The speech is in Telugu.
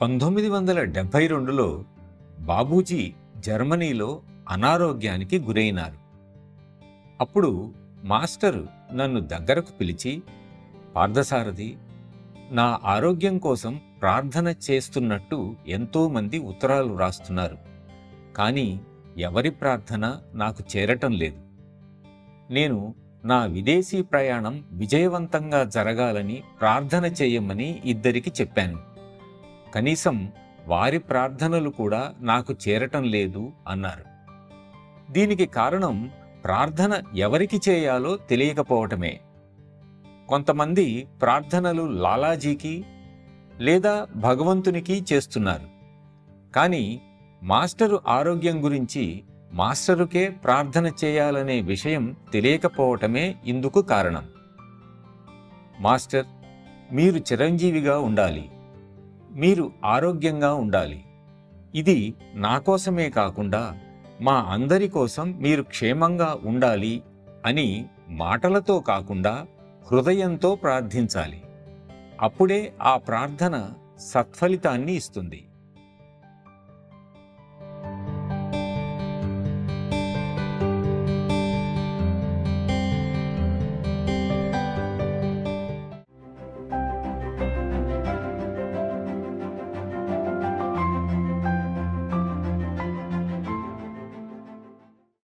1972లో బాబూజీ జర్మనీలో అనారోగ్యానికి గురైనారు. అప్పుడు మాస్టరు నన్ను దగ్గరకు పిలిచి, పార్థసారథి, నా ఆరోగ్యం కోసం ప్రార్థన చేస్తున్నట్టు ఎంతోమంది ఉత్తరాలు వ్రాస్తున్నారు. కానీ ఎవరి ప్రార్థన నాకు చేరటం లేదు. నేను నా విదేశీ ప్రయాణం విజయవంతంగా జరగాలని ప్రార్థన చేయమని ఇద్దరికి చెప్పాను. కనీసం వారి ప్రార్థనలు కూడా నాకు చేరటం లేదు అన్నారు. దీనికి కారణం ప్రార్థన ఎవరికి చేయాలో తెలియకపోవటమే. కొంతమంది ప్రార్థనలు లాలాజీకి లేదా భగవంతునికి చేస్తున్నారు. కానీ మాస్టరు ఆరోగ్యం గురించి మాస్టరుకే ప్రార్థన చేయాలనే విషయం తెలియకపోవటమే ఇందుకు కారణం. మాస్టర్, మీరు చిరంజీవిగా ఉండాలి, మీరు ఆరోగ్యంగా ఉండాలి, ఇది నా కోసమే కాకుండా మా అందరి కోసం మీరు క్షేమంగా ఉండాలి అని మాటలతో కాకుండా హృదయంతో ప్రార్థించాలి. అప్పుడే ఆ ప్రార్థన సత్ఫలితాన్ని ఇస్తుంది.